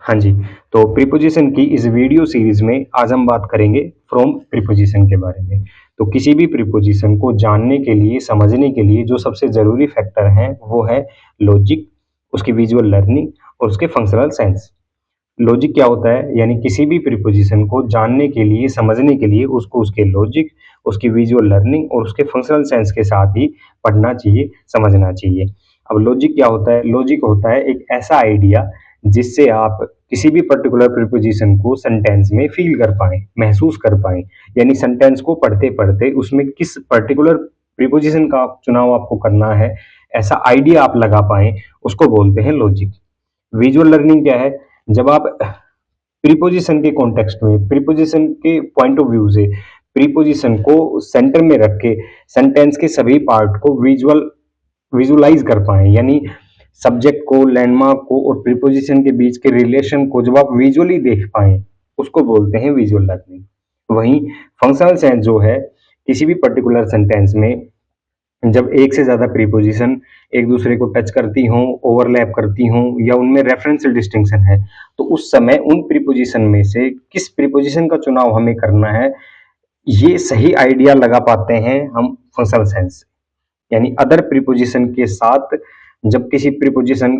हाँ जी, तो प्रीपोज़िशन की इस वीडियो सीरीज़ में आज हम बात करेंगे फ्रॉम प्रीपोज़िशन के बारे में। तो किसी भी प्रीपोज़िशन को जानने के लिए, समझने के लिए जो सबसे ज़रूरी फैक्टर हैं, वो है लॉजिक, उसकी विज़ुअल लर्निंग और उसके फंक्शनल सेंस। लॉजिक क्या होता है? यानी किसी भी प्रीपोज़िशन को जानने के लिए, समझने के लिए उसको उसके लॉजिक, उसकी विज़ुअल लर्निंग और उसके फंक्शनल सेंस के साथ ही पढ़ना चाहिए, समझना चाहिए। अब लॉजिक क्या होता है? लॉजिक होता है एक ऐसा आइडिया जिससे आप किसी भी पर्टिकुलर प्रीपोज़िशन को सेंटेंस में फ़ील कर पाएँ, महसूस कर पाएँ। यानी सेंटेंस को पढ़ते-पढ़ते उसमें किस पर्टिकुलर प्रीपोज़िशन का चुनाव आपको करना है, ऐसा आइडिया आप लगा पाएँ, उसको बोलते हैं लॉजिक। विजुअल लर्निंग क्या है? जब आप प्रीपोजिशन के कॉन्टेक्स्ट में, प्रीपोजिशन के पॉइंट ऑफ व्यू से प्रीपोजिशन को सेंटर में रख के सेंटेंस के सभी पार्ट को विजुअलाइज कर पाए, यानी सब्जेक्ट को, लैंडमार्क को और प्रीपोजिशन के बीच के रिलेशन को जब आप विजुअली देख पाए, उसको बोलते हैं विजुअल लर्निंग। वहीं फंक्शनल सेंस जो है, किसी भी पर्टिकुलर सेंटेंस में जब एक से ज़्यादा प्रीपोजिशन एक दूसरे को टच करती हों, ओवरलैप करती हों या उनमें रेफरेंशियल डिस्टिंक्शन है, तो उस समय उन प्रीपोजिशन में से किस प्रीपोजिशन का चुनाव हमें करना है, ये सही आइडिया लगा पाते हैं हम फंक्शनल सेंस से। यानी अदर प्रीपोजिशन के साथ जब किसी प्रीपोजिशन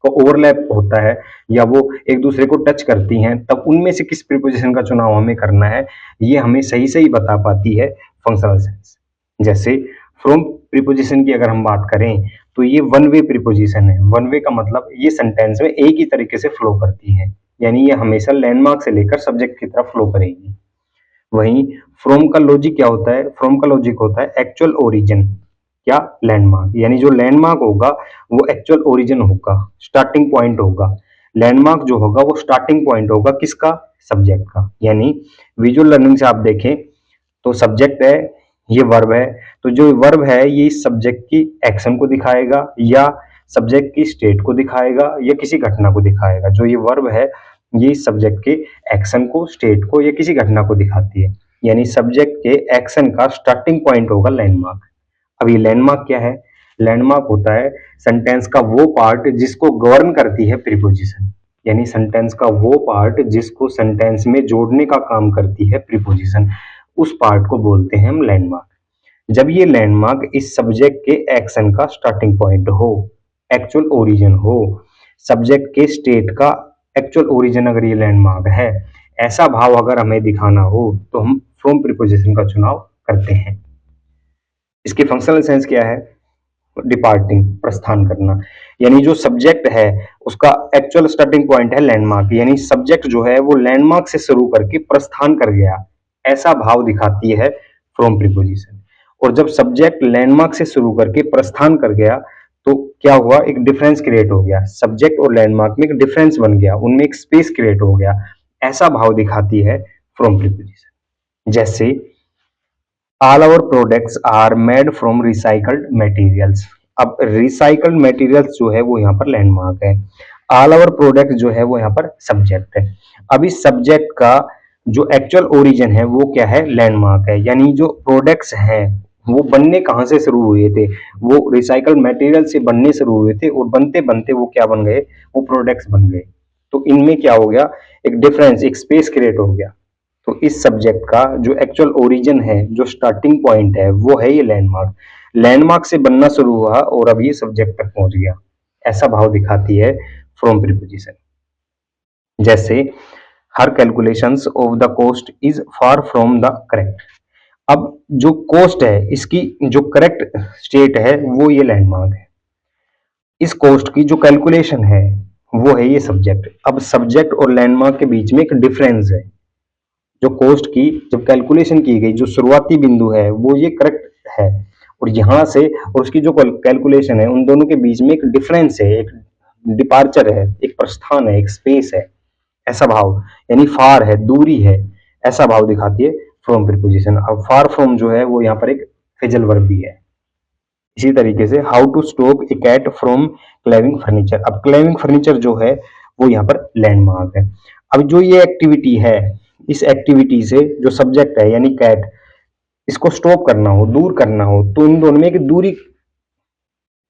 को ओवरलैप होता है या वो एक दूसरे को टच करती हैं, तब उनमें से किस प्रीपोजिशन का चुनाव हमें करना है, ये हमें सही-सही बता पाती है फंक्शनल सेंस। जैसे फ्रॉम प्रीपोजिशन की अगर हम बात करें, तो ये वन वे प्रीपोजिशन है। वन वे का मतलब ये सेंटेंस में एक ही तरीके से फ्लो करती है, यानी ये हमेशा लैंडमार्क से लेकर सब्जेक्ट की तरफ फ्लो करेगी। वहीं फ्रॉम का लॉजिक क्या होता है? फ्रॉम का लॉजिक होता है एक्चुअल ओरिजिन या लैंडमार्क, यानी जो लैंडमार्क होगा वो एक्चुअल ओरिजिन होगा, स्टार्टिंग पॉइंट होगा। लैंडमार्क जो होगा वो स्टार्टिंग पॉइंट होगा किसका? सब्जेक्ट का। यानी विजुअल लर्निंग से आप देखें तो सब्जेक्ट है, ये वर्ब है, तो जो वर्ब है ये इस सब्जेक्ट की एक्शन को दिखाएगा या सब्जेक्ट की स्टेट को दिखाएगा या किसी घटना को दिखाएगा। जो ये वर्ब है ये इस सब्जेक्ट के एक्शन को, स्टेट को या किसी घटना को दिखाती है। यानी सब्जेक्ट के एक्शन का स्टार्टिंग पॉइंट होगा लैंडमार्क। अब ये लैंडमार्क क्या है? लैंडमार्क होता है सेंटेंस का वो पार्ट जिसको गवर्न करती है प्रीपोजिशन, यानी सेंटेंस का वो पार्ट जिसको सेंटेंस में जोड़ने का काम करती है प्रीपोजिशन, उस पार्ट को बोलते हैं हम लैंडमार्क। जब ये लैंडमार्क इस सब्जेक्ट के एक्शन का स्टार्टिंग पॉइंट हो, एक्चुअल ओरिजिन हो, सब्जेक्ट के स्टेट का एक्चुअल ओरिजिन अगर ये लैंडमार्क है, ऐसा भाव अगर हमें दिखाना हो तो हम फ्रॉम प्रीपोजिशन का चुनाव करते हैं। इसके फंक्शनल सेंस क्या है? डिपार्टिंग, प्रस्थान करना। यानी जो सब्जेक्ट है उसका एक्चुअल स्टार्टिंग पॉइंट है लैंडमार्क, यानी सब्जेक्ट जो है वो लैंडमार्क से शुरू करके प्रस्थान कर गया, ऐसा भाव दिखाती है फ्रॉम प्रीपोजिशन। और जब सब्जेक्ट लैंडमार्क से शुरू करके प्रस्थान कर गया तो क्या हुआ? एक डिफरेंस क्रिएट हो गया, सब्जेक्ट और लैंडमार्क में एक डिफरेंस बन गया, उनमें एक स्पेस क्रिएट हो गया, ऐसा भाव दिखाती है फ्रॉम प्रीपोजिशन। जैसे all our products are made from recycled materials. अब रिसाइकल्ड मटेरियल्स जो है वो यहाँ पर लैंडमार्क है, ऑल आवर प्रोडक्ट जो है वो यहाँ पर सब्जेक्ट है। अब इस सब्जेक्ट का जो एक्चुअल ओरिजिन है वो क्या है? लैंडमार्क है। यानी जो प्रोडक्ट्स हैं वो बनने कहाँ से शुरू हुए थे? वो रिसाइकल्ड मटेरियल से बनने शुरू हुए थे और बनते बनते वो क्या बन गए? वो प्रोडक्ट्स बन गए। तो इनमें क्या हो गया? एक डिफरेंस, एक स्पेस क्रिएट हो गया। तो इस सब्जेक्ट का जो एक्चुअल ओरिजिन है, जो स्टार्टिंग पॉइंट है, वो है ये लैंडमार्क। लैंडमार्क से बनना शुरू हुआ और अब ये सब्जेक्ट तक पहुंच गया, ऐसा भाव दिखाती है फ्रॉम प्रीपोजिशन। जैसे her calculations of the cost is far from the correct. अब जो कोस्ट है इसकी जो करेक्ट स्टेट है वो ये लैंडमार्क है। इस कोस्ट की जो कैलकुलेशन है वो है ये सब्जेक्ट। अब सब्जेक्ट और लैंडमार्क के बीच में एक डिफरेंस है। जो कोस्ट की जब कैलकुलेशन की गई, जो शुरुआती बिंदु है वो ये करेक्ट है, और यहाँ से और उसकी जो कैलकुलेशन है उन दोनों के बीच में एक डिफरेंस है, एक डिपार्चर है, एक प्रस्थान है, एक स्पेस है, ऐसा भाव। यानी फार है, दूरी है, ऐसा भाव दिखाती है फ्रॉम प्रीपोजिशन। अब फार फ्रॉम जो है वो यहाँ पर एक फ्रेजल वर्ब भी है। इसी तरीके से how to stop a cat from climbing furniture. अब क्लाइंबिंग फर्नीचर जो है वो यहाँ पर लैंडमार्क है। अब जो ये एक्टिविटी है, इस एक्टिविटी से जो सब्जेक्ट है यानी कैट, इसको स्टॉप करना हो, दूर करना हो, तो इन दोनों में एक दूरी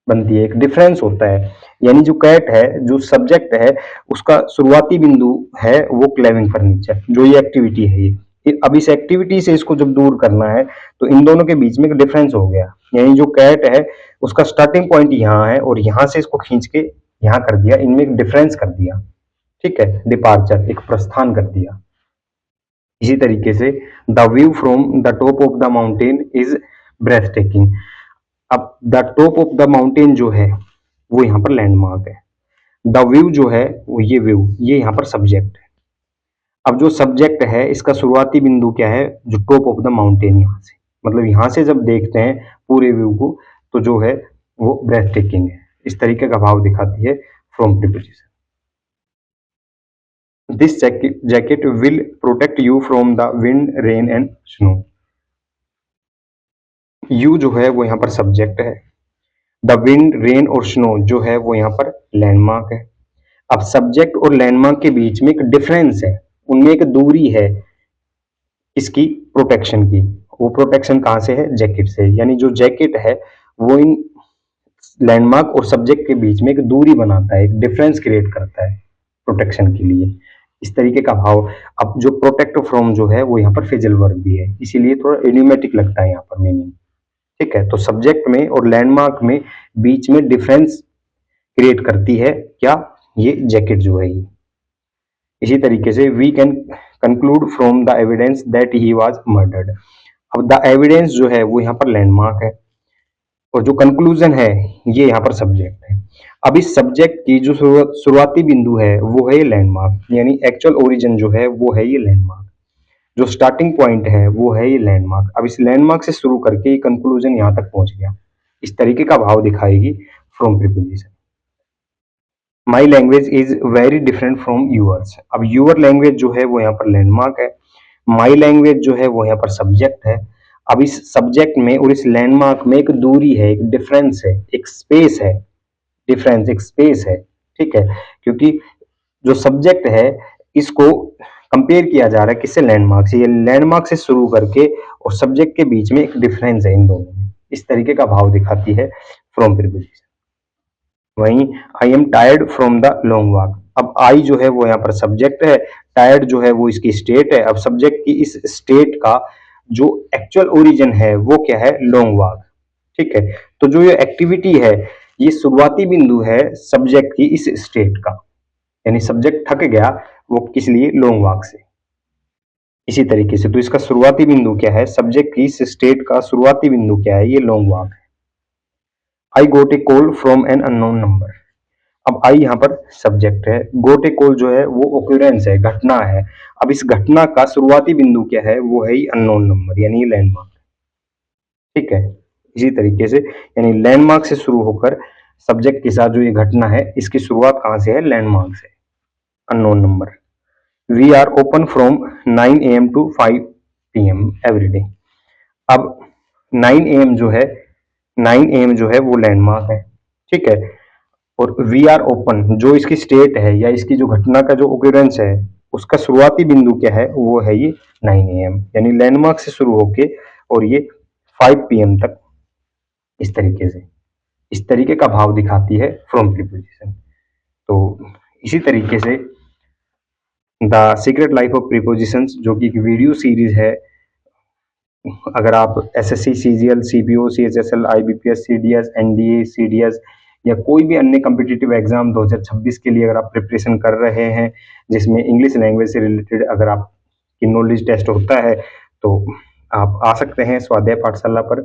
बनती है, एक डिफरेंस होता है। यानी जो कैट है, जो सब्जेक्ट है, उसका शुरुआती बिंदु है वो क्लेविंग फर्नीचर, जो ये एक्टिविटी है ये अब इस एक्टिविटी से इसको जब दूर करना है तो इन दोनों के बीच में एक डिफरेंस हो गया। यानी जो कैट है उसका स्टार्टिंग पॉइंट यहाँ है और यहाँ से इसको खींच के यहाँ कर दिया, इनमें एक डिफरेंस कर दिया, ठीक है, डिपार्चर, एक प्रस्थान कर दिया। इसी तरीके से the view from the top of the mountain is breathtaking. अब the top of the mountain जो है वो यहाँ पर लैंडमार्क है। द व्यू जो है वो ये व्यू, ये यहाँ पर सब्जेक्ट है। अब जो सब्जेक्ट है इसका शुरुआती बिंदु क्या है, जो टॉप ऑफ द माउंटेन, यहाँ से, मतलब यहाँ से जब देखते हैं पूरे व्यू को तो जो है वो ब्रेथ टेकिंग है। इस तरीके का भाव दिखाती है from preposition. This jacket will protect you from the wind, rain and snow. You जो है वो यहाँ पर सब्जेक्ट है, द विंड, रेन और स्नो जो है वो यहाँ पर लैंडमार्क है। अब सब्जेक्ट और लैंडमार्क के बीच में एक डिफरेंस है, उनमें एक दूरी है इसकी प्रोटेक्शन की। वो प्रोटेक्शन कहाँ से है, जैकेट से। यानी जो जैकेट है वो इन लैंडमार्क और सब्जेक्ट के बीच में एक दूरी बनाता है, एक डिफरेंस क्रिएट करता है प्रोटेक्शन के लिए। इस तरीके का भाव। अब जो प्रोटेक्ट फ्रॉम जो है वो यहाँ पर फिजिकल वर्ब भी है, इसीलिए थोड़ा इडियोमेटिक लगता है यहाँ पर मीनिंग, ठीक है। तो सब्जेक्ट में और लैंडमार्क में बीच में डिफरेंस क्रिएट करती है क्या, ये जैकेट जो है ये। इसी तरीके से we can conclude from the evidence that he was murdered. अब द एविडेंस जो है वो यहाँ पर लैंडमार्क है और जो कंक्लूजन है ये यहाँ पर सब्जेक्ट है। अब इस सब्जेक्ट की जो शुरुआती बिंदु है वो है ये लैंडमार्क, यानी एक्चुअल ओरिजिन जो है वो है ये लैंडमार्क, जो स्टार्टिंग पॉइंट है वो है ये लैंडमार्क। अब इस लैंडमार्क से शुरू करके ये कंक्लूजन यहाँ तक पहुंच गया, इस तरीके का भाव दिखाएगी from preposition. My language is very different from yours. अब यूअर लैंग्वेज जो है वो यहाँ पर लैंडमार्क है, माई लैंग्वेज जो है वो यहाँ पर सब्जेक्ट है। अब इस सब्जेक्ट में और इस लैंडमार्क में एक दूरी है, एक डिफरेंस है, एक स्पेस है, डिफरेंस एक स्पेस है, ठीक है। क्योंकि जो सब्जेक्ट है इसको कंपेयर किया जा रहा है किससे, लैंडमार्क से। ये लैंडमार्क से शुरू करके और सब्जेक्ट के बीच में एक डिफरेंस है इन दोनों में, इस तरीके का भाव दिखाती है फ्रॉम प्रीपोजिशन। वहीं I am tired from the long walk. अब आई जो है वो यहाँ पर सब्जेक्ट है, टायर्ड जो है वो इसकी स्टेट है। अब सब्जेक्ट की इस स्टेट का जो एक्चुअल ओरिजिन है वो क्या है, लॉन्ग वॉक, ठीक है। तो जो ये एक्टिविटी है ये शुरुआती बिंदु है सब्जेक्ट की इस स्टेट का, यानी सब्जेक्ट थक गया वो किस लिए, लॉन्ग वॉक से। इसी तरीके से तो इसका शुरुआती बिंदु क्या है, सब्जेक्ट की इस स्टेट का शुरुआती बिंदु क्या है, ये लॉन्ग वॉक है। I got a call from an unknown number. अब आई यहाँ पर सब्जेक्ट है, गोट ए कॉल जो है वो ओक्यूरेंस है, घटना है। अब इस घटना का शुरुआती बिंदु क्या है, वो है अननोन नंबर, यानी लैंडमार्क, ठीक है। इसी तरीके से यानी लैंडमार्क से शुरू होकर सब्जेक्ट के साथ जो ये घटना है इसकी शुरुआत कहाँ से है, लैंडमार्क से, unknown number. We are open from 9 AM to 5 PM every day. अब 9 AM जो है, 9 AM जो है वो लैंडमार्क है, ठीक है। और वी आर ओपन जो इसकी स्टेट है या इसकी जो घटना का जो ओक्यूरेंस है उसका शुरुआती बिंदु क्या है, वो है ये 9 AM, यानी लैंडमार्क से शुरू होके और ये 5 PM तक, इस तरीके से, इस तरीके का भाव दिखाती है फ्रॉम प्रीपोजिशन। तो इसी तरीके से the secret life of prepositions जो कि एक वीडियो सीरीज है, अगर आप SSC, CGL, CPO, CHSL, IBPS, CDS, NDA, CDS या कोई भी अन्य कॉम्पिटिटिव एग्जाम 2026 के लिए अगर आप प्रिपरेशन कर रहे हैं जिसमें इंग्लिश लैंग्वेज से रिलेटेड अगर आपकी नॉलेज टेस्ट होता है तो आप आ सकते हैं स्वाध्याय पाठशाला पर।